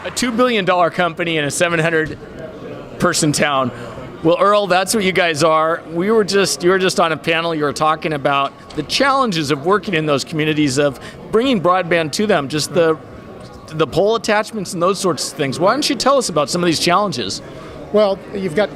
A $2 billion company in a 700-person town. Well, Earle, that's what you guys are. You were just on a panel. You were talking about the challenges of working in those communities, of bringing broadband to them, just the pole attachments and those sorts of things. Why don't you tell us about some of these challenges? Well, you've got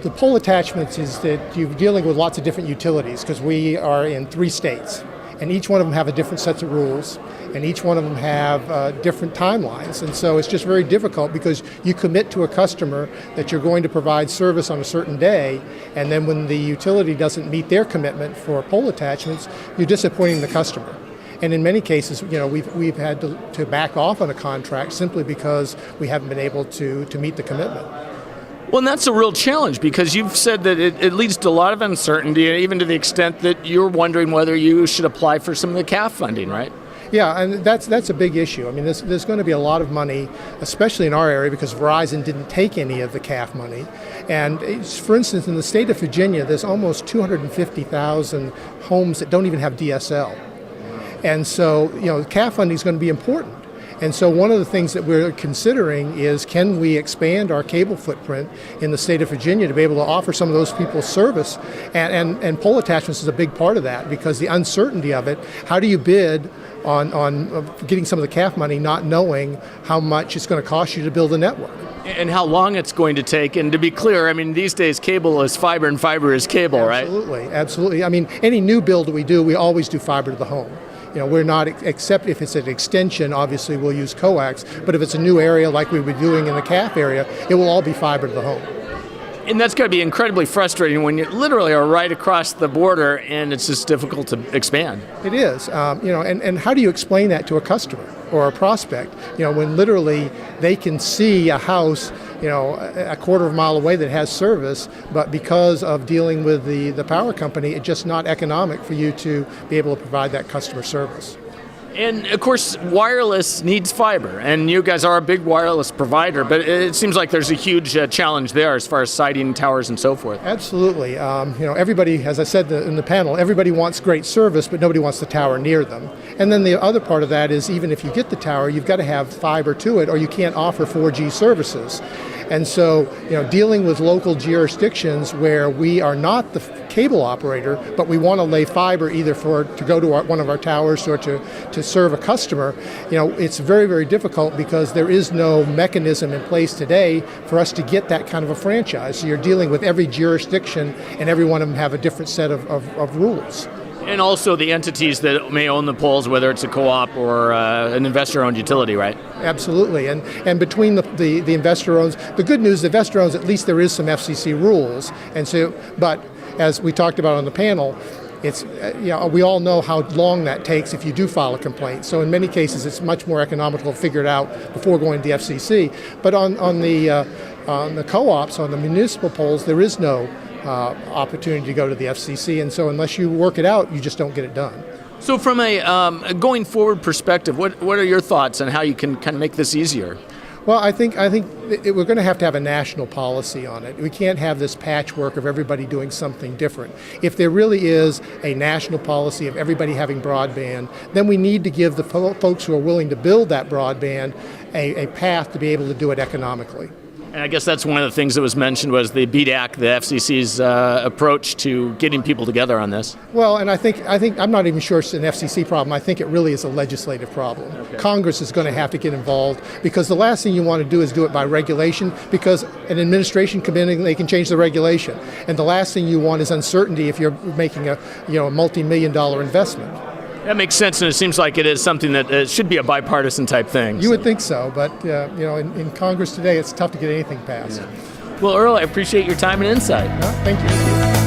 the pole attachments is that you're dealing with lots of different utilities because we are in 3 states, and each one of them have a different sets of rules, and each one of them have different timelines. And so it's just very difficult because you commit to a customer that you're going to provide service on a certain day, and then when the utility doesn't meet their commitment for pole attachments, you're disappointing the customer. And in many cases, we've had to back off on a contract simply because we haven't been able to meet the commitment. Well, and that's a real challenge because you've said that it leads to a lot of uncertainty, even to the extent that you're wondering whether you should apply for some of the CAF funding, right? Yeah, and that's a big issue. I mean, there's going to be a lot of money, especially in our area, because Verizon didn't take any of the CAF money. And for instance, in the state of Virginia, there's almost 250,000 homes that don't even have DSL. And so, CAF funding is going to be important. And so one of the things that we're considering is, can we expand our cable footprint in the state of Virginia to be able to offer some of those people service? And pole attachments is a big part of that, because the uncertainty of it. How do you bid on getting some of the CAF money not knowing how much it's going to cost you to build a network? And how long it's going to take. And to be clear, I mean, these days cable is fiber and fiber is cable, right? Absolutely. I mean, any new build that we do, we always do fiber to the home. We're not, except if it's an extension, obviously we'll use coax, but if it's a new area like we were doing in the CAF area, it will all be fiber to the home. And that's got to be incredibly frustrating when you literally are right across the border and it's just difficult to expand. It is, and how do you explain that to a customer or a prospect? When literally they can see a house, a quarter of a mile away that has service, but because of dealing with the power company, it's just not economic for you to be able to provide that customer service. And of course, wireless needs fiber, and you guys are a big wireless provider, but it seems like there's a huge challenge there as far as siting towers and so forth. Absolutely. Everybody, as I said in the panel, everybody wants great service, but nobody wants the tower near them. And then the other part of that is, even if you get the tower, you've got to have fiber to it, or you can't offer 4G services. And so, dealing with local jurisdictions where we are not the cable operator, but we want to lay fiber either to go to one of our towers or to serve a customer, it's very, very difficult because there is no mechanism in place today for us to get that kind of a franchise. So you're dealing with every jurisdiction, and every one of them have a different set of rules. And also the entities that may own the poles, whether it's a co-op or an investor-owned utility, right? Absolutely. And between the investor owns, the good news, the investor owns, at least there is some FCC rules. And so, but as we talked about on the panel, it's we all know how long that takes if you do file a complaint. So in many cases, it's much more economical to figure it out before going to the FCC. But on the co-ops, on the municipal poles, there is no opportunity to go to the FCC, and so unless you work it out, you just don't get it done. So from a going forward perspective, what are your thoughts on how you can kind of make this easier? Well, I think we're going to have a national policy on it. We can't have this patchwork of everybody doing something different. If there really is a national policy of everybody having broadband, then we need to give the folks who are willing to build that broadband a path to be able to do it economically. And I guess that's one of the things that was mentioned was the BDAC, the FCC's approach to getting people together on this. Well, and I think I'm not even sure it's an FCC problem. I think it really is a legislative problem. Okay. Congress is going to have to get involved, because the last thing you want to do is do it by regulation, because an administration come in and they can change the regulation. And the last thing you want is uncertainty if you're making a multi-million-dollar investment. That makes sense, and it seems like it is something that should be a bipartisan type thing. You would think so, but in Congress today, it's tough to get anything passed. Yeah. Well, Earle, I appreciate your time and insight. Thank you.